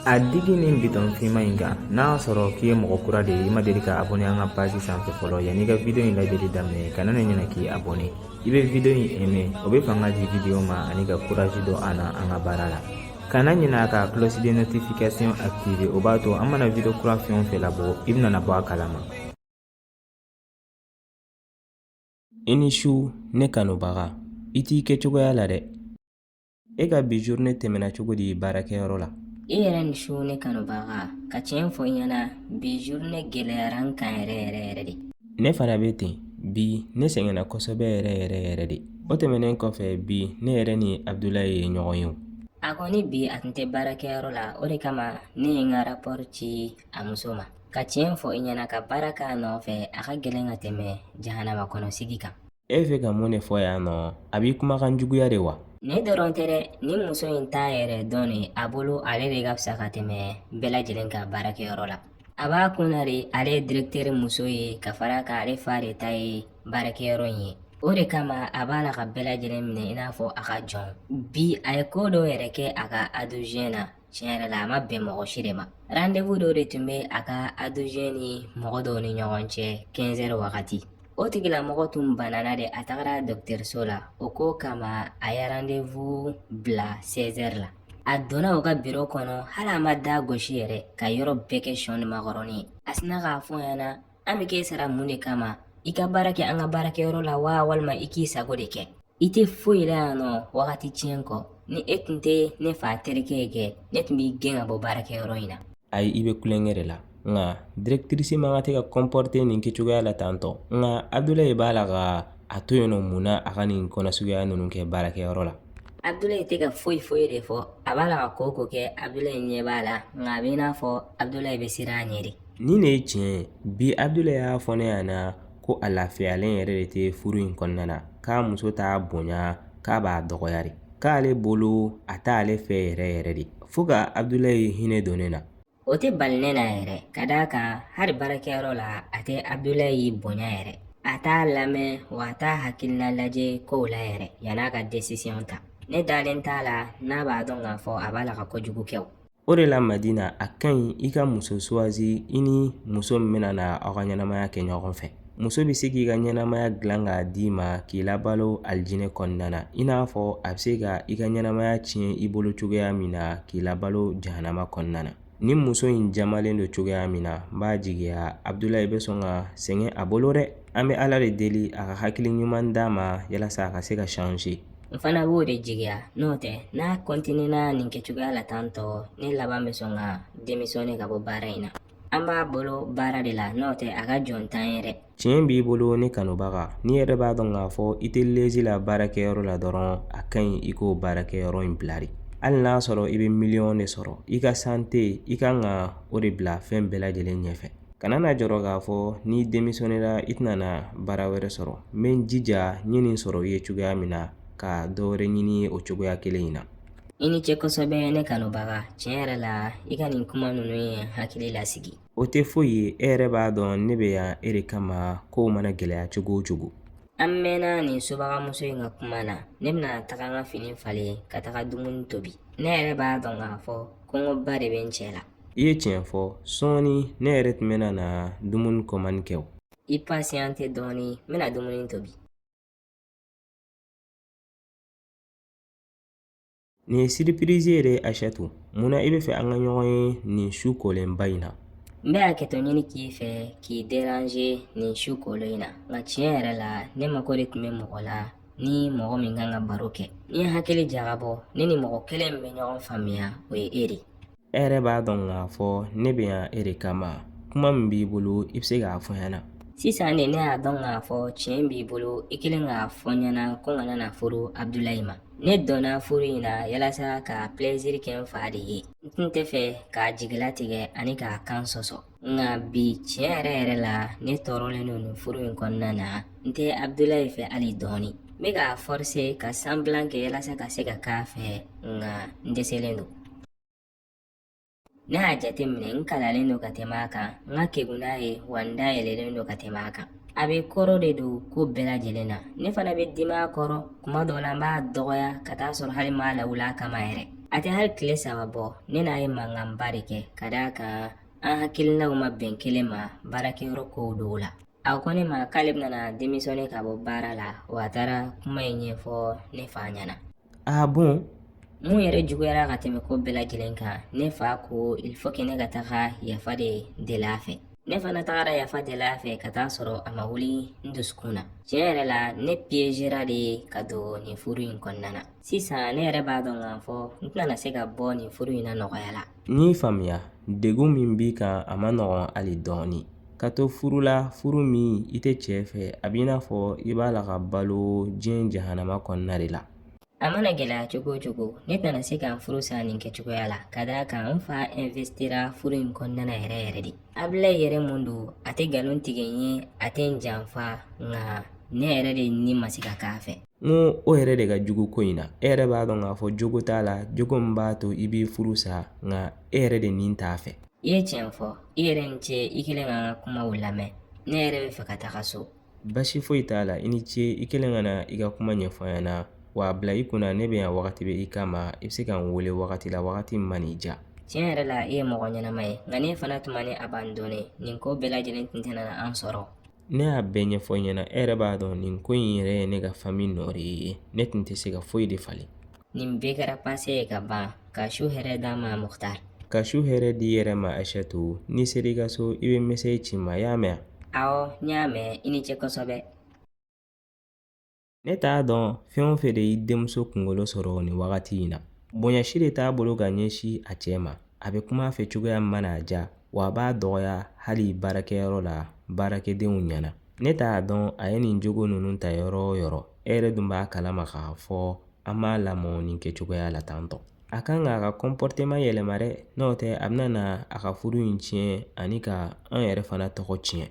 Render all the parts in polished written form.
A digi nin biton fima in kan n'a sɔrɔ k'i ye mɔgɔ kura de ye i ma deli ka abonné an ka page sanfɛ fɔlɔ yanni ka video in lajɛli daminɛ kana na ɲinɛ k'i abonné i bɛ video in aimer o bɛ fanga di video ma ani ka courage don an na an ka baara la kana ɲinɛ ka cloche de notification activer o b'a to an mana video kura fɛn o fɛn labɔ i bɛna bɔ a kalama. I ni su ne kanubaga i t'i kɛcogoya la dɛ. E ka bi journée tɛmɛna cogo di baarakɛyɔrɔ la? I yɛrɛ ni su ne kanubaga ka tiɲɛ fɔ i ɲɛna bi journée gɛlɛyara n kan yɛrɛ de. Ne fana bɛ ten bi ne sɛgɛnna kosɛbɛ yɛrɛ de. O tɛmɛnen kɔfɛ bi ne yɛrɛ ni Abdulayi ye ɲɔgɔn ye. A kɔni bi a tun tɛ baarakɛyɔrɔ la o de kama ne ye n ka rapport ci a muso ma. Ka tiɲɛ fɔ i ɲɛna ka baara k'a nɔfɛ a ka gɛlɛn ka tɛmɛ jahanama kɔnɔ sigi kan. E fɛ ka mun de fɔ yan nɔ a b'i kumakan juguya de wa? Ne dɔrɔn tɛ dɛ ni muso in t'a yɛrɛ dɔn ne a bolo ale de ka fisa ka tɛmɛ bɛɛ lajɛlen ka baarakɛyɔrɔ la. A b'a kunna de ale ye directeur muso ye ka fara ka ale fa de ta ye baarakɛyɔrɔ in ye. O de kama a b'a la ka bɛɛ lajɛlen minɛ i n'a fɔ a ka jɔn. Bi a ye ko dɔ yɛrɛ kɛ a ka adjoint na tiɲɛ yɛrɛ la a ma bɛn mɔgɔ si de ma. Rendez-vous dɔ de tun bɛ a ka adjoint ni mɔgɔ dɔw ni ɲɔgɔn cɛ 15 heures wagati. O tigilamɔgɔ tun banana de a tagara dɔgɔtɔrɔso la o ko kama a ye rendez-vous bila 16 heures la. A donna o ka bureau kɔnɔ hali a ma da gosi yɛrɛ ka yɔrɔ bɛɛ kɛ sɔni makɔrɔni ye. A sina k'a fɔ ɲɛna an bɛ k'e sara mun de kama i ka baara kɛ an ka baarakɛyɔrɔ la wa walima i k'i sago de kɛ. I tɛ foyi la yan nɔ wagati tiɲɛ kɔ ni e tun tɛ ne fa terikɛ ye kɛ ne tun b'i gɛn ka bɔ baarakɛyɔrɔ in na. Ayi i bɛ kulonkɛ de la. Nka directrice man ka tɛ ka comporter nin kɛcogoya la tantɔ nka Abdulayi b'a la ka a to yen nɔ mun na a ka nin kɔnɔsuguya ninnu kɛ baarakɛyɔrɔ la. Abdulayi tɛ ka foyi de fɔ a b'a la ka ko kɛ Abdulayi ɲɛ b'a la nka a bɛ i n'a fɔ Abdulayi bɛ siran a ɲɛ de. Nin de ye tiɲɛ ye bi Abdulayi y'a fɔ ne ɲɛna ko a lafiyalen yɛrɛ de tɛ furu in kɔnɔna na k'a muso t'a bonya k'a b'a dɔgɔya de k'ale bolo a t'ale fɛ yɛrɛ de fo ka Abdulayi hinɛ don ne na. O tɛ bali ne na yɛrɛ ka d'a kan hali baarakɛyɔrɔ la a tɛ Abdulayi bonya yɛrɛ a t'a lamɛn wa a t'a hakilina lajɛ kow la yɛrɛ yan'a ka décision ta. Ne dalen t'a la n'a b'a dɔn k'a fɔ a b'a la ka kojugu kɛ. O de la Madina a ka ɲi i ka muso suwazi i ni muso min bɛna na aw ka ɲɛnamaya kɛ ɲɔgɔn fɛ. Muso bɛ se k'i ka ɲɛnamaya dilan k'a d'i ma k'i labalo alijinɛ kɔnɔna na i n'a fɔ a bɛ se ka i ka ɲɛnamaya tiɲɛ i bolo cogoya min na k'i labalo jahanama kɔnɔna na. Ni muso in jamalen don cogoya min na n b'a jigiya Abdulayi bɛ sɔn ka sɛgɛn a bolo dɛ. An bɛ Ala de deli a ka hakili ɲuman d'a ma yalasa a ka se ka changer. N fana b'o de jigiya n'o tɛ n'a continuera nin kɛcogoya la tantɔ ne laban bɛ sɔn ka démissionner ka bɔ baara in na. An b'a bolo baara de la n'o tɛ a ka jɔn t'an ye dɛ. Tiɲɛ b'i bolo ne kanubaga n'i yɛrɛ b'a dɔn k'a fɔ i tɛ lezi la baarakɛyɔrɔ la dɔrɔn a ka ɲi i k'o baarakɛyɔrɔ in bila de. Hali n'a sɔrɔ i bɛ miliyɔn de sɔrɔ i ka santé i kan ka o de bila fɛn bɛɛ lajɛlen ɲɛfɛ. Kana na jɔrɔ k'a fɔ n'i démissionnera i tɛna na baara wɛrɛ sɔrɔ n bɛ n jija n ye nin sɔrɔ i ye cogoya min na ka dɔ wɛrɛ ɲini o cogoya kelen in na. I ni ce kosɛbɛ ne kanubaga tiɲɛ yɛrɛ la i ka nin kuma ninnu ye hakili lasigi. O tɛ foyi ye e yɛrɛ b'a dɔn ne bɛ yan e de kama kow mana gɛlɛya cogo o cogo. An mɛnna nin sobagamuso in ka kuma na ne bɛna taga n ka fini falen ka taga dumuni tobi. Ne yɛrɛ b'a dɔn k'a fɔ kɔngɔba de bɛ n cɛ la. I ye tiɲɛ fɔ sɔɔni ne yɛrɛ tun bɛna na dumuni commande kɛ o. I patiente dɔɔni n bɛna dumuni tobi. Nin ye surprise ye dɛ Aishatu munna i bɛ fɛ an ka ɲɔgɔn ye nin su kolenba in na. N bɛ hakɛto ɲini k'i fɛ k'i déranger nin su kolen in na nka tiɲɛ yɛrɛ la ne mako de tun bɛ mɔgɔ la ni mɔgɔ min kan ka baro kɛ. Ni n hakili jagabɔ ne ni mɔgɔ kelen min bɛ ɲɔgɔn faamuya o ye e de. E yɛrɛ b'a dɔn k'a fɔ ne bɛ yan e de kama kuma min b'i bolo i bɛ se k'a fɔ ɲɛna. Sisan de ne y'a dɔn k'a fɔ tiɲɛ b'i bolo i kelen k'a fɔ ɲɛna ko n kana na furu Abdulayi ma. Ne donna furu in na yalasa ka plaisir kɛ n fa de ye. N tun tɛ fɛ k'a jigilatigɛ ani k'a kan sɔsɔ. Nka bi tiɲɛ yɛrɛ la ne tɔɔrɔlen don nin furu in kɔnɔna na n tɛ Abdulayi fɛ hali dɔɔni. N bɛ k'a forcer ka semblant kɛ yalasa ka se ka k'a fɛ nka n dɛsɛlen don. Ne y'a jateminɛ n kalalen don ka tɛmɛ a kan n ka kegun n'a ye wa n dayɛlɛlen don ka tɛmɛ a kan. A bɛ kɔrɔ de don ko bɛɛ lajɛlen na ne fana bɛ dimi a kɔrɔ kuma dɔw la n b'a dɔgɔya ka taa sɔrɔ hali m'a lawuli a kama yɛrɛ. a tɛ hali tile saba bɔ ne n'a ye mankanba de kɛ ka daa kan an hakilinaw ma bɛn kelen ma baarakɛyɔrɔ kow dɔw la. A ko ne ma k'ale bɛna denmisɛnnin ka bɔ baara la wa a taara kuma in ɲɛfɔ ne fa ɲɛna. Ah bon? Mun yɛrɛ juguyara ka tɛmɛ ko bɛɛ lajɛlen kan, ne fa ko il faut que ne ka taga yafa de deli a fɛ. Ne fana tagara yafa deli a fɛ ka taa sɔrɔ a ma wuli n dusukun na. Tiɲɛ yɛrɛ la ne piégera de ka don nin furu in kɔnɔna na. Sisan ne yɛrɛ b'a dɔn k'a fɔ n tɛna se ka bɔ nin furu in na nɔgɔya la. N'i faamuya, degun min b'i kan a ma nɔgɔn hali dɔɔni. Ka to furu la, furu min i tɛ cɛ fɛ, a b'i n'a fɔ i b'a la ka balo diɲɛ jahanama kɔnɔna de la. A mana gɛlɛya cogo o cogo, ne tɛna se ka n furu sa nin kɛcogoya la ka daa kan n fa investira furu in kɔnɔna na yɛrɛ yɛrɛ de. Abulayi yɛrɛ mun don, a tɛ nkalon tigɛ n ye, a tɛ n janfa, nka ne yɛrɛ de ni ma se ka k'a fɛ. N o yɛrɛ de ka jugu ko in na. E yɛrɛ b'a dɔn k'a fɔ jogo t'a la, jogo min b'a to i b'i furu sa, nka e yɛrɛ de nin t'a fɛ. I ye tiɲɛ fɔ, i yɛrɛ ni ce i kelen ka n ka kumaw lamɛn. Ne yɛrɛ bɛ fɛ ka taga so. Basi foyi t'a la, i ni ce, i kelen ka na i ka kuma ɲɛfɔ n ɲɛna. Wa bila i kunna ne bɛ yan wagati bɛ i kama, i bɛ se ka n wele wagati la, wagati min man'i ja. Tiɲɛ yɛrɛ la i ye mɔgɔ ɲɛnama ye, nka ne fana tuma ne abandonné, nin ko bɛɛ lajɛlen tun tɛna an sɔrɔ. Ne y'a bɛɛ ɲɛfɔ i ɲɛna, e yɛrɛ b'a dɔn nin ko in yɛrɛ ye ne ka famille nɔ de ye, ne tun tɛ se ka foyi de falen. Nin bɛɛ kɛra passé ye ka ban, ka su hɛrɛ d'an ma Mukhtar. Ka su hɛrɛ di i yɛrɛ ma Aishatu, n'i sera i ka so i bɛ message ci n ma, i y'a mɛn? Awɔ, n y'a mɛn, i ni ce kosɛbɛ. Ne t'a dɔn fɛn o fɛn de y'i denmuso kunkolo sɔrɔ nin wagati in na. Bonya si de t'a bolo ka ɲɛsin a cɛ ma. A bɛ kuma a fɛ cogoya min mana a ja, wa a b'a dɔgɔya hali baarakɛyɔrɔ la baarakɛdenw ɲɛna. Ne t'a dɔn a ye nin jogo ninnu ta yɔrɔ o yɔrɔ. E yɛrɛ dun b'a kalama k'a fɔ an b'a lamɔ nin kɛcogoya la tantɔ. A kan k'a ka comportement yɛlɛma dɛ, n'o tɛ a bɛna na a ka furu in tiɲɛ ani ka an yɛrɛ fana tɔgɔ tiɲɛ.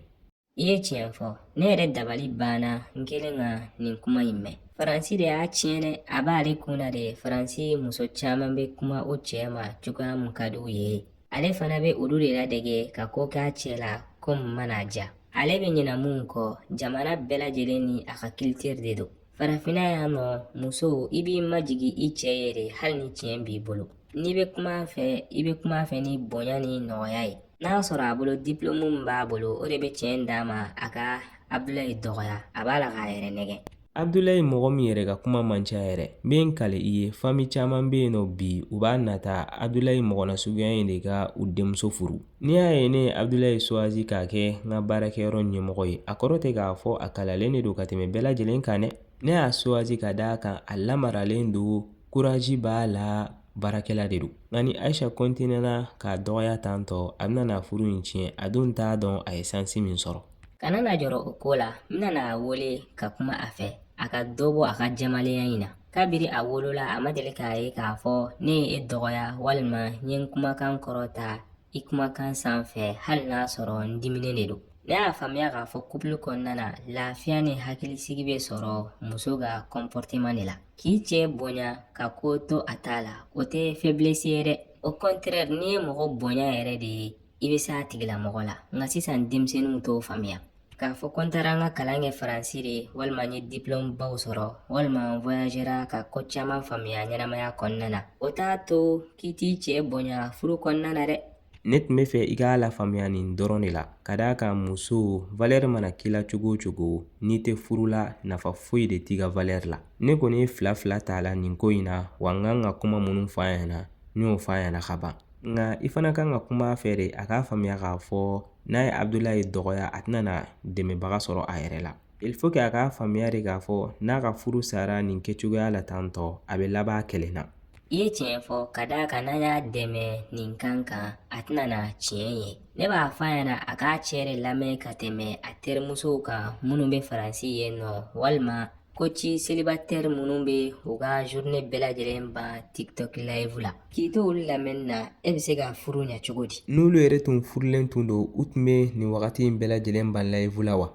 I ye tiɲɛ fɔ, ne yɛrɛ dabali banna n kelen ka nin kuma in mɛn. Faransi de y'a tiɲɛ dɛ, a b'ale kun na de Faransi muso caman bɛ kuma o cɛ ma cogoya mun ka d'u ye. Ale fana bɛ olu de ladege ka ko k'a cɛ la ko mun mana ja. Ale bɛ ɲinɛ mun kɔ, jamana bɛɛ lajɛlen ni a ka culture de don. Farafinna yan nɔ, muso i b'i majigi i cɛ ye de hali ni tiɲɛ b'i bolo. N'i bɛ kuma a fɛ, i bɛ kuma a fɛ ni bonya ni nɔgɔya ye. N'a sɔrɔ a bolo diplôme min b'a bolo, o de bɛ tiɲɛ d'a ma a ka Abulayi dɔgɔya, a b'a la k'a yɛrɛ nɛgɛ. Abdulayi mɔgɔ min yɛrɛ ka kuma man ca yɛrɛ, n bɛ n kale i ye, famille caman bɛ yen nɔ bi u b'a nata Abdulayi mɔgɔ nasuguya in de ka u denmuso furu. N'i y'a ye ne ye Abdulayi choisi k'a kɛ n ka baarakɛyɔrɔ ɲɛmɔgɔ ye, a kɔrɔ tɛ k'a fɔ a kalalen de don ka tɛmɛ bɛɛ lajɛlen kan dɛ. Ne y'a choisi ka d'a kan a lamaralen don, courage b'a la, baarakɛla de don. Nka ni Aisha continuera k'a dɔgɔya tantɔ, a bɛna na furu in tiɲɛ, a dun t'a dɔn a ye sansi min sɔrɔ. Kana na jɔrɔ o ko la, n bɛna a wele ka kuma a fɛ, a ka dɔ bɔ a ka jamalenya in na. Kabiri a wolola a ma deli k'a ye k'a fɔ ne ye e dɔgɔya walima n ye n kumakan kɔrɔta i kumakan sanfɛ hali n'a sɔrɔ n diminen de don. Ne y'a faamuya k'a fɔ couple kɔnɔna na lafiya ni hakilisigi bɛ sɔrɔ muso ka comportement de la. K'i cɛ bonya ka ko to a t'a la, o tɛ faiblesse ye dɛ. Au contraire, n'i ye mɔgɔ bonya yɛrɛ de ye, i bɛ se a tigilamɔgɔ la. Nka sisan denmisɛnninw t'o faamuya. K'a fɔ ko n taara n ka kalan kɛ Faransi de walima n ye diplôme baw sɔrɔ walima n voyagera ka ko caman faamuya ɲɛnamaya kɔnɔna na, o t'a to k'i t'i cɛ bonya furu kɔnɔna na dɛ. Ne tun bɛ fɛ i k'a lafaamuya nin dɔrɔn de la, ka d'a kan muso valeur mana k'i la cogo o cogo, n'i tɛ furu la nafa foyi de t'i ka valeur la. Ne kɔni ye fila t'a la nin ko in na, wa n kan ka kuma minnu fɔ a ɲɛna, n y'o fɔ a ɲɛna ka ban. Nka i fana kan ka kuma a fɛ de, a k'a faamuya k'a fɔ n'a ye Abdulayi dɔgɔya a tɛna na dɛmɛbaga sɔrɔ a yɛrɛ la. Il faut que a k'a faamuya de k'a fɔ n'a ka furu sara nin kɛcogoya la tantɔ, a bɛ laban kɛlɛ na. I ye tiɲɛ fɔ ka d'a kan n'an y'a dɛmɛ nin kan kan a tɛna na tiɲɛ ye. Ne b'a fɔ a ɲɛna a k'a cɛ de lamɛn ka tɛmɛ a terimusow kan minnu bɛ Faransi yen nɔ walima ko ci célibataire minnu bɛ u ka journée bɛɛ lajɛlen ban TikTok live la. K'i to olu lamɛnni na e bɛ se ka furu ɲɛ cogo di? N'olu yɛrɛ tun furulen tun don, u tun bɛ nin wagati in bɛɛ lajɛlen ban live la wa?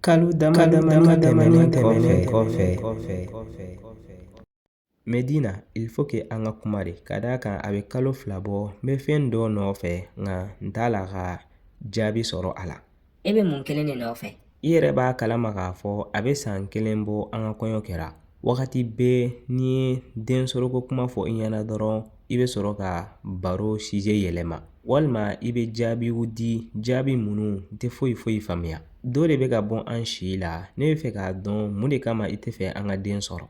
Kalo dama tɛmɛnen kɔfɛ. Medina, il faut que an ka kuma de, ka d'a kan a bɛ kalo 2 bɔ, n bɛ fɛn dɔ nɔfɛ nka n t'a la ka jaabi sɔrɔ a la. E bɛ mun kelen de nɔfɛ? I yɛrɛ b'a kalama k'a fɔ a bɛ san 1 bɔ an ka kɔɲɔ kɛra, wagati bɛɛ n'i ye den sɔrɔko kuma fɔ i ɲɛna dɔrɔn i bɛ sɔrɔ ka baro sije yɛlɛma walima i bɛ jaabiw di jaabi minnu tɛ foyi faamuya. Dɔ de bɛ ka bɔ an si la, ne bɛ fɛ k'a dɔn mun de kama i tɛ fɛ an ka den sɔrɔ.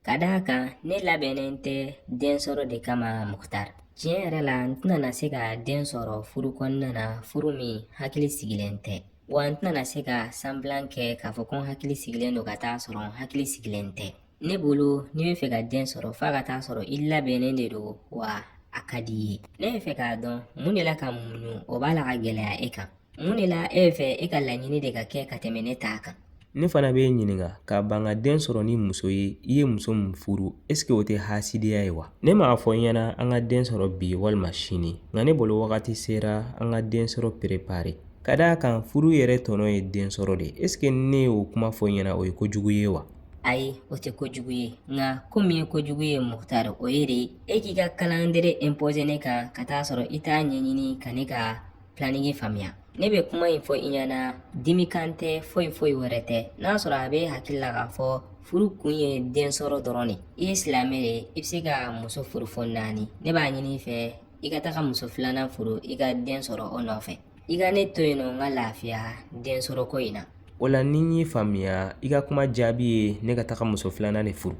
Ka d'a kan ne labɛnnen tɛ den sɔrɔ de kama Mukhtar. Tiɲɛ yɛrɛ la n tɛna se ka den sɔrɔ furu kɔnɔna na, furu min hakili sigilen tɛ. Wa n tɛna se ka sanbilan kɛ k'a fɔ ko n hakili sigilen don ka taa sɔrɔ n hakili sigilen tɛ. Ne bolo n'i bɛ fɛ ka den sɔrɔ f'a ka taa sɔrɔ i labɛnnen de don wa a ka di i ye. Ne bɛ fɛ k'a dɔn mun de la ka muɲu o b'a la ka gɛlɛya e kan. Mun de la e bɛ fɛ e ka laɲini de ka kɛ ka tɛmɛ ne t'a kan. Ne fana bɛ ɲininka ka ban ka den sɔrɔ ni muso ye, i ye muso min furu, est-ce que o tɛ hasidiya ye wa? Ne m'a fɔ n ɲɛna an ka den sɔrɔ bi walima sini, nka ne bolo wagati sera an ka den sɔrɔ préparer. Ka d'a kan furu yɛrɛ tɔnɔ ye den sɔrɔ de, est-ce que ne y'o kuma fɔ n ɲɛna o ye kojugu ye wa? Ayi, o tɛ kojugu ye, nka ko min ye kojugu ye Mukhtar, o ye de e k'i ka calendrier imposer ne kan ka taa sɔrɔ i t'a ɲɛɲini ka ne ka planning faamuya. Ne bɛ kuma in fɔ i ɲɛna dimikan tɛ foyi wɛrɛ tɛ. N'a sɔrɔ a bɛ hakili la k'a fɔ furu kun ye den sɔrɔ dɔrɔn de. I ye silamɛ de, i bɛ se ka muso furu fo 4. Ne b'a ɲini i fɛ i ka taga muso 2nan furu i ka den sɔrɔ o nɔfɛ. I ka ne to yen nɔ n ka lafiya den sɔrɔ ko in na. O la ni n y'i faamuya, i ka kuma jaabi ye ne ka taga muso 2nan de furu.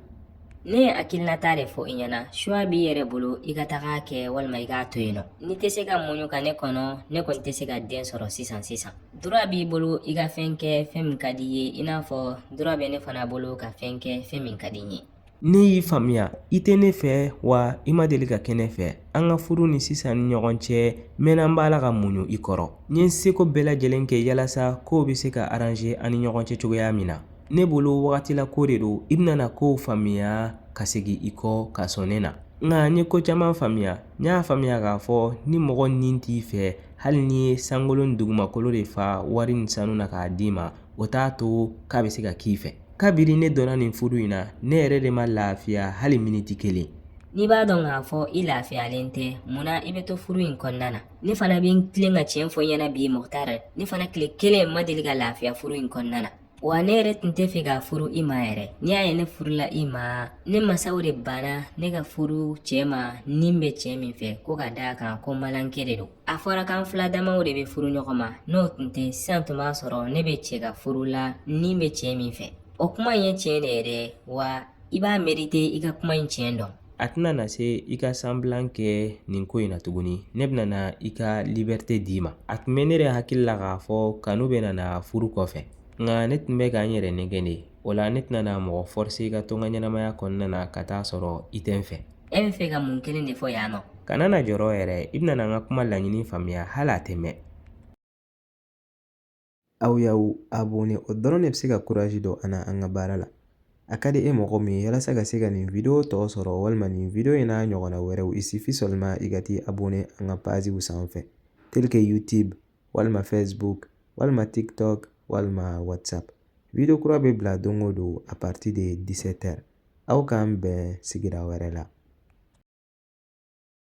Ne ye hakilinata de fɔ i ɲɛna, choix b'i yɛrɛ bolo i ka taga kɛ walima i k'a to yen nɔ. N'i tɛ se ka muɲu ka ne kɔnɔ, ne kɔni tɛ se ka den sɔrɔ sisan. Droit b'i bolo i ka fɛn kɛ fɛn min ka di i ye, i n'a fɔ droit bɛ ne fana bolo ka fɛn kɛ fɛn min ka di n ye. Ne y'i faamuya, i tɛ ne fɛ wa i ma deli ka kɛ ne fɛ. An ka furu ni sisan ni ɲɔgɔn cɛ, mɛnna n b'a la ka muɲu i kɔrɔ. N ye seko bɛɛ lajɛlen kɛ yalasa kow bɛ se ka arranger an ni ɲɔgɔn cɛ cogoya min na. Ne bolo wagati la ko de don, i bɛna kow faamuya ka segin i kɔ ka sɔn ne na. Nka n ye ko caman faamuya, n y'a faamuya k'a fɔ ni mɔgɔ nin t'i fɛ, hali ni ye sankolon dugumakolo de fa wari ni sanu na k'a d'i ma, o t'a to k'a bɛ se ka k'i fɛ. Kabiri ne donna nin furu in na, ne yɛrɛ de ma lafiya hali miniti kelen. N'i b'a dɔn k'a fɔ i lafiyalen tɛ, munna i bɛ to furu in kɔnɔna na? Ne fana bɛ n tilen ka tiɲɛ fɔ i ɲɛna bi Mukhtar, ne fana tile kelen ma deli ka lafiya furu in kɔnɔna na. Wa ne yɛrɛ tun tɛ fɛ ka furu i ma yɛrɛ. N'i y'a ye ne furula i ma, ne masaw de banna ne ka furu cɛ ma ni bɛ cɛ min fɛ ko ka d'a kan ko malanke de don. A fɔra k'an fila damaw de bɛ furu ɲɔgɔn ma, n'o tun tɛ sisan tun b'a sɔrɔ ne bɛ cɛ ka furu la ni bɛ cɛ min fɛ. O kuma in ye tiɲɛ de yɛrɛ, wa i b'a mérité i ka kuma in tiɲɛ dɔn. A tɛna na se i ka sanbilan kɛ nin ko in na tuguni, ne bɛna na i ka liberté d'i ma. A tun bɛ ne de hakili la k'a fɔ kanu bɛ na furu kɔfɛ, nka ne tun bɛ k'an yɛrɛ nɛgɛn de. O la ne tɛna na mɔgɔ forcer i ka to n ka ɲɛnamaya kɔnɔna na ka taa sɔrɔ i tɛ n fɛ. E bɛ fɛ ka mun kelen de fɔ yan nɔ? Kana na jɔrɔ yɛrɛ, i bɛna na n ka kuma laɲini faamuya hali a tɛ mɛn. Aw y'aw abonné o dɔrɔn de bɛ se ka courage don an ka baara la. A ka di e mɔgɔ min ye yalasa ka se ka nin video tɔ sɔrɔ walima nin video in n'a ɲɔgɔnna wɛrɛw, il suffit seulement i ka t'i abonné an ka pagew sanfɛ tel que YouTube walima Facebook walima TikTok walima WhatsApp. Video kura bɛ bila don o don à partir de 17h. Aw k'an bɛn sigira wɛrɛ la.